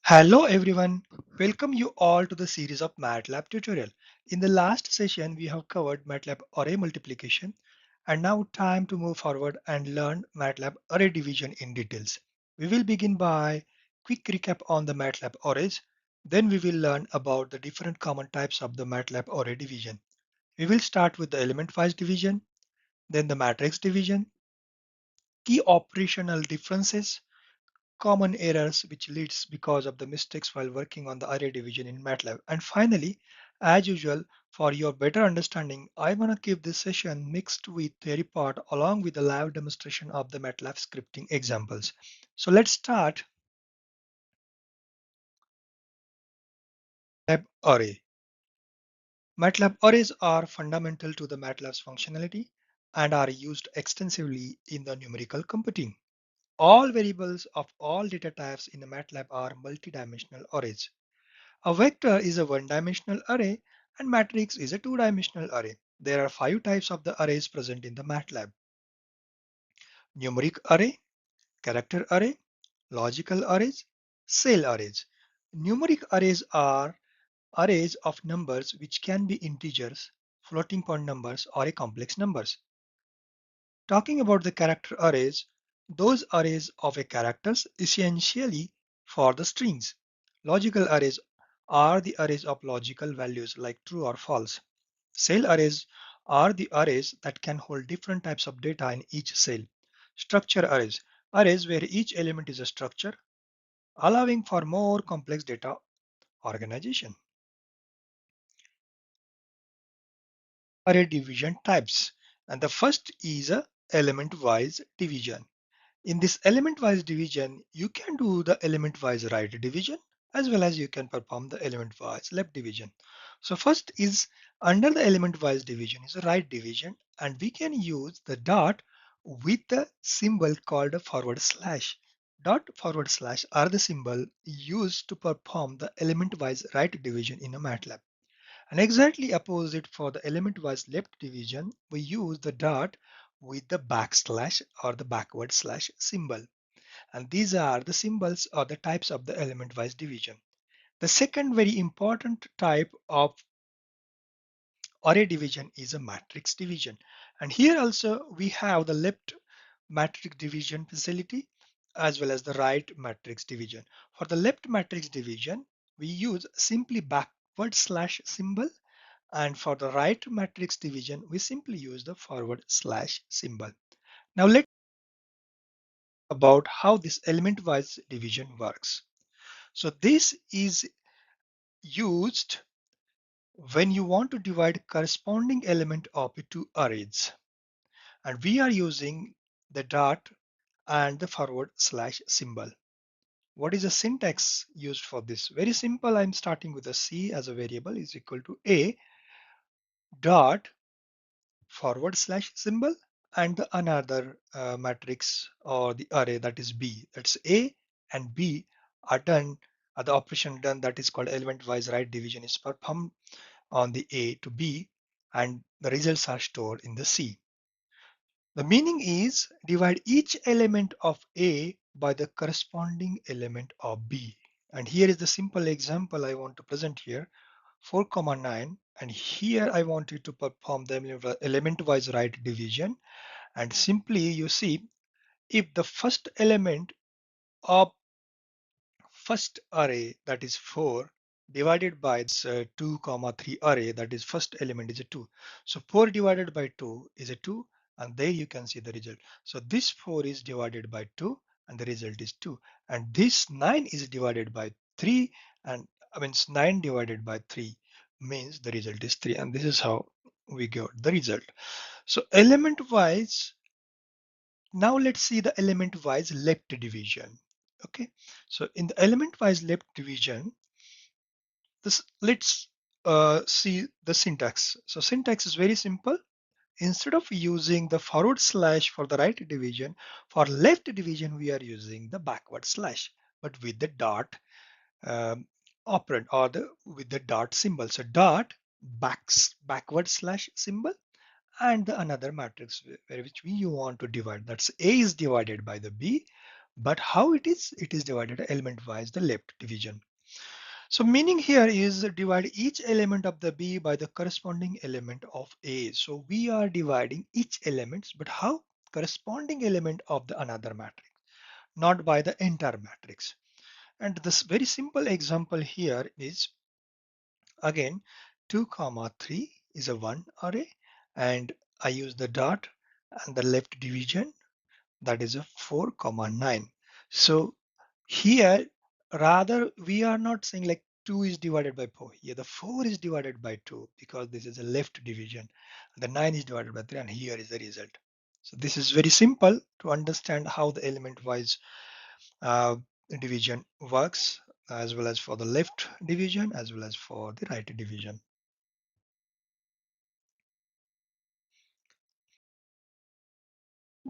Hello everyone, welcome you all to the series of MATLAB tutorial. In the last session, we have covered MATLAB array multiplication and now time to move forward and learn MATLAB array division in details. We will begin by quick recap on the MATLAB arrays. Then we will learn about the different common types of the MATLAB array division. We will start with the element-wise division, then the matrix division, key operational differences, common errors which leads because of the mistakes while working on the array division in MATLAB. And finally, as usual, for your better understanding, I want to keep this session mixed with theory part along with the live demonstration of the MATLAB scripting examples. So let's start MATLAB array. MATLAB arrays are fundamental to the MATLAB's functionality and are used extensively in the numerical computing. All variables of all data types in the MATLAB are multidimensional arrays. A vector is a one-dimensional array and matrix is a two-dimensional array. There are five types of the arrays present in the MATLAB: numeric array, character array, logical arrays, cell arrays. Numeric arrays are arrays of numbers which can be integers, floating point numbers, or a complex numbers. Talking about the character arrays, those arrays of a characters essentially for the strings. Logical arrays are the arrays of logical values like true or false. Cell arrays are the arrays that can hold different types of data in each cell. Structure arrays, arrays where each element is a structure, allowing for more complex data organization. Array division types, and the first is a element-wise division. In this element-wise division, you can do the element-wise right division as well as you can perform the element-wise left division. So first is under the element-wise division is a right division, and we can use the dot with the symbol called a forward slash. Dot forward slash are the symbol used to perform the element-wise right division in a MATLAB. And exactly opposite for the element-wise left division, we use the dot with the backslash or the backward slash symbol. And these are the symbols or the types of the element-wise division. The second very important type of array division is a matrix division. And here also we have the left matrix division facility as well as the right matrix division. For the left matrix division, we use simply backward slash symbol, and for the right matrix division, we simply use the forward slash symbol. Now let's talk about how this element-wise division works. So this is used when you want to divide corresponding element of two arrays. And we are using the dot and the forward slash symbol. What is the syntax used for this? Very simple. I'm starting with a C as a variable is equal to A dot forward slash symbol and the another matrix or the array that is B. That's A and B are done, the operation done that is called element wise right division is performed on the A to B and the results are stored in the C. The meaning is divide each element of A by the corresponding element of B. And here is the simple example I want to present here. 4, 9, and here I want you to perform the element-wise right division, and simply you see if the first element of first array that is 4 divided by this 2 3 array that is first element is a 2. So 4 divided by 2 is a 2, and there you can see the result. So this 4 is divided by 2 and the result is 2, and this 9 is divided by 3, and I mean 9 divided by 3 means the result is 3, and this is how we got the result. So element wise, now let's see the element wise left division. Okay, so in the element wise left division, this let's see the syntax. So syntax is very simple. Instead of using the forward slash for the right division, for left division we are using the backward slash, but with the dot um, operand or the with the dot symbol. So dot backward slash symbol and the another matrix where which we you want to divide. That's A is divided by the B But how it is? It is divided element wise, the left division. So meaning here is divide each element of the B by the corresponding element of A. So we are dividing each element, but how? Corresponding element of the another matrix, not by the entire matrix. And this very simple example here is again 2 comma 3 is a one array, and I use the dot and the left division, that is a 4 comma 9. So here rather we are not saying like 2 is divided by 4. Here the 4 is divided by 2 because this is a left division. The 9 is divided by 3 and here is the result. So this is very simple to understand how the element wise uh, division works, as well as for the left division as well as for the right division.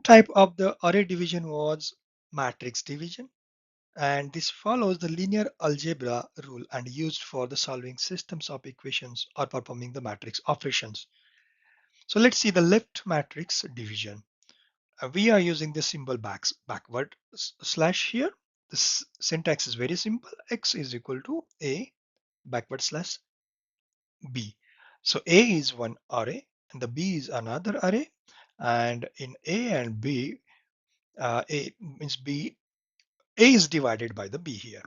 Type of the array division was matrix division, and this follows the linear algebra rule and used for the solving systems of equations or performing the matrix operations. So let's see the left matrix division. We are using the symbol backward slash here. This syntax is very simple. X is equal to A backward slash B. So A is one array and the B is another array. And in A and B, A means B, A is divided by the B here.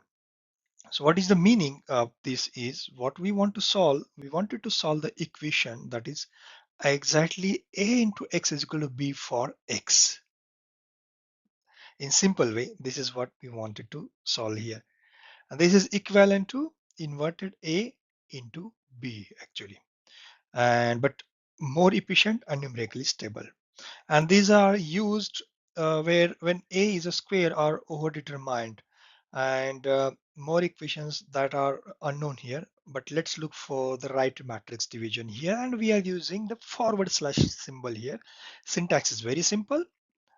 So what is the meaning of this is what we want to solve. We wanted to solve the equation that is exactly A into X is equal to B for X. In simple way, this is what we wanted to solve here. And this is equivalent to inverted A into B actually. And but more efficient and numerically stable. And these are used where when A is a square are overdetermined, and more equations that are unknown here. But let's look for the right matrix division here, and we are using the forward slash symbol here. Syntax is very simple.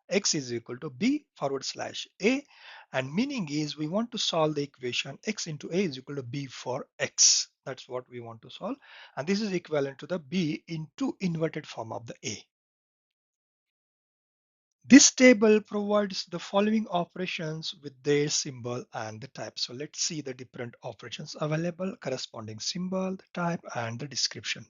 X is equal to B forward slash A, and meaning is we want to solve the equation X into A is equal to B for X. That's what we want to solve, and this is equivalent to the B into inverted form of the A. This table provides the following operations with their symbol and the type. So let's see the different operations available, corresponding symbol, the type, and the description.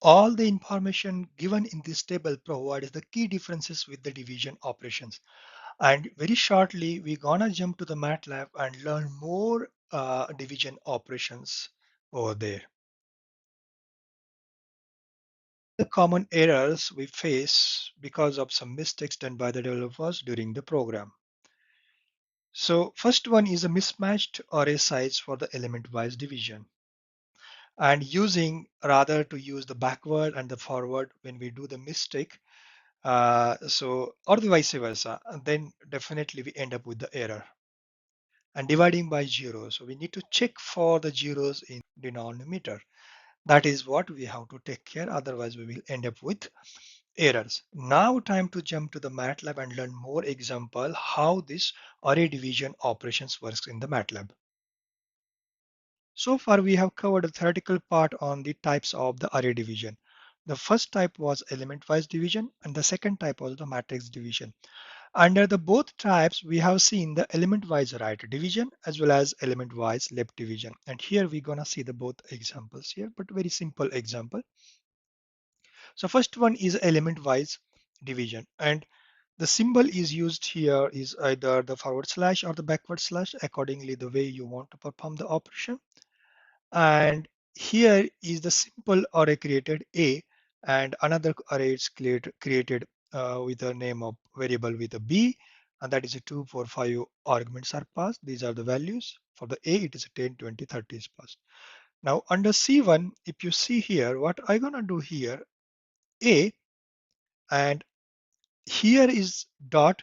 All the information given in this table provides the key differences with the division operations. And very shortly, we're gonna jump to the MATLAB and learn more division operations over there. The common errors we face because of some mistakes done by the developers during the program. So first one is a mismatched array size for the element-wise division, and using rather to use the backward and the forward when we do the mistake. So or the vice versa, and then definitely we end up with the error. And dividing by zero, so we need to check for the zeros in denominator. That is what we have to take care. Otherwise, we will end up with errors. Now time to jump to the MATLAB and learn more example how this array division operations works in the MATLAB. So far, we have covered a theoretical part on the types of the array division. The first type was element-wise division, and the second type was the matrix division. Under the both types, we have seen the element-wise right division as well as element-wise left division. And here we're gonna see the both examples here, but very simple example. So first one is element-wise division, and the symbol is used here is either the forward slash or the backward slash, accordingly the way you want to perform the operation. And here is the simple array created A, and another array is created with a name of variable with a B, and that is a 2, 4, 5 arguments are passed. These are the values. For the A, it is a 10, 20, 30 is passed. Now under C1, if you see here, what I'm gonna do here, A, and here is dot,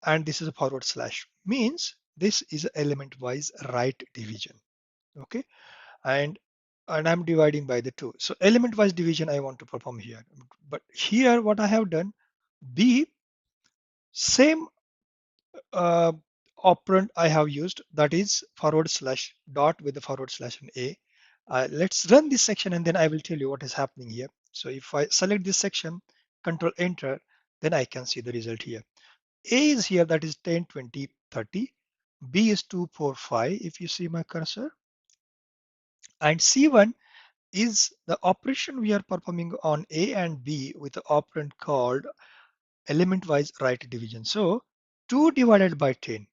and this is a forward slash, means this is element wise right division. Okay, and I'm dividing by the 2. So element wise division I want to perform here, but here what I have done, B, same uh, operand I have used, that is forward slash dot with the forward slash and A. Let's run this section and then I will tell you what is happening here. So if I select this section, control enter, then I can see the result here. A is here, that is 10, 20, 30. B is 2, 4, 5 if you see my cursor, and C1 is the operation we are performing on A and B with the operand called element wise right division. So 2 divided by 10,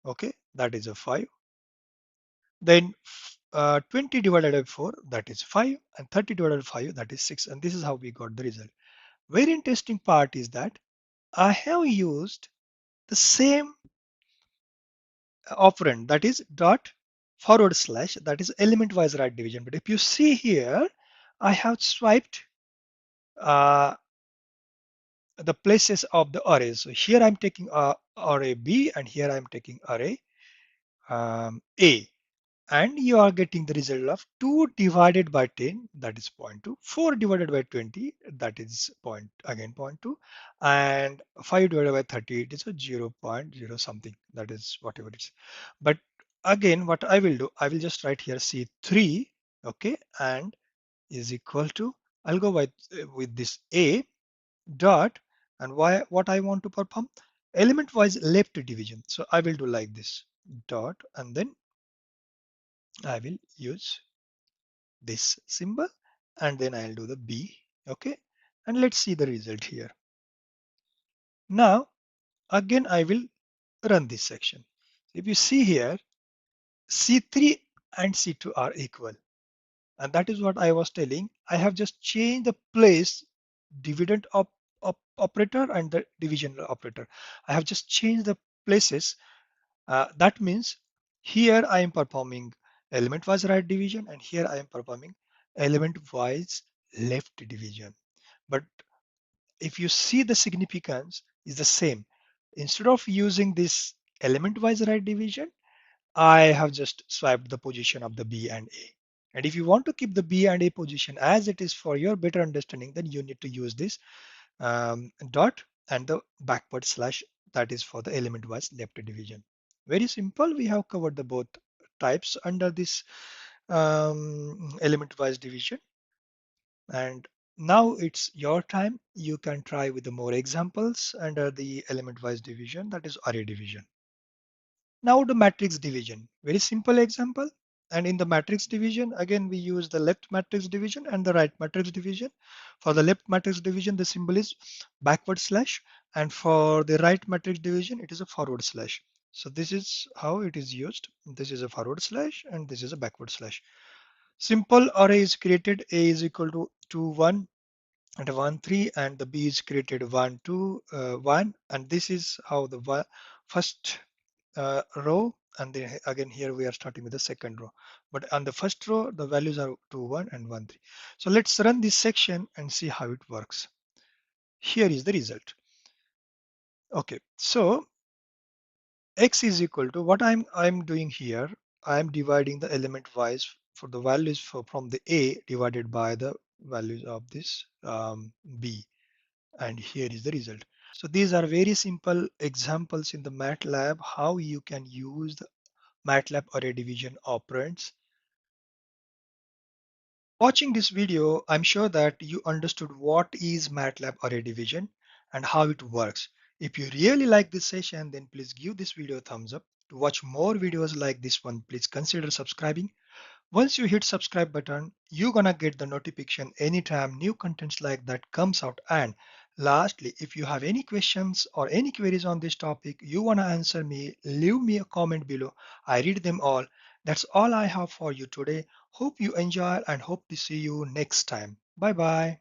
okay, that is a 5. Then 20 divided by 4, that is 5, and 30 divided by 5, that is 6. And this is how we got the result. Very interesting part is that I have used the same operand, that is dot forward slash, that is element wise right division. But if you see here, I have swiped uh, the places of the arrays. So here I'm taking array B, and here I'm taking array A. And you are getting the result of 2 divided by 10, that is 0.2, 4 divided by 20, that is point again 0.2, and 5 divided by 30, it is a 0.0 something, that is whatever it is. But again, what I will do, I will just write here C3, okay, and is equal to, I'll go with this A dot, and why, what I want to perform, element wise left division. So I will do like this dot, and then I will use this symbol, and then I'll do the B. Okay, and let's see the result here. Now again I will run this section. If you see here, C3 and C2 are equal, and that is what I was telling. I have just changed the place, dividend operator and the division operator. I have just changed the places. That means here I am performing element wise right division, and here I am performing element wise left division. But if you see, the significance is the same. Instead of using this element wise right division, I have just swapped the position of the B and A. And if you want to keep the B and A position as it is for your better understanding, then you need to use this dot and the backward slash, that is for the element wise left division. Very simple. We have covered the both types under this element wise division. And now it's your time. You can try with the more examples under the element wise division, that is array division. Now the matrix division, very simple example. And in the matrix division, again, we use the left matrix division and the right matrix division. For the left matrix division, the symbol is backward slash. And for the right matrix division, it is a forward slash. So this is how it is used. This is a forward slash and this is a backward slash. Simple array is created. A is equal to 2, 1 and 1, 3, and the B is created 1, 2, 1. And this is how the first row, and then again here we are starting with the second row, but on the first row the values are 2, 1 and 1, 3. So let's run this section and see how it works. Here is the result. Okay, so x is equal to, what I'm doing here, I'm dividing the element wise for the values from the A divided by the values of this B, and here is the result. So these are very simple examples in the MATLAB how you can use the MATLAB array division operands. Watching this video, I'm sure that you understood what is MATLAB array division and how it works. If you really like this session, then please give this video a thumbs up. To watch more videos like this one, please consider subscribing. Once you hit subscribe button, you're gonna get the notification anytime new contents like that comes out. And lastly, if you have any questions or any queries on this topic you wanna answer me, leave me a comment below. I read them all. That's all I have for you today. Hope you enjoy and hope to see you next time. Bye bye.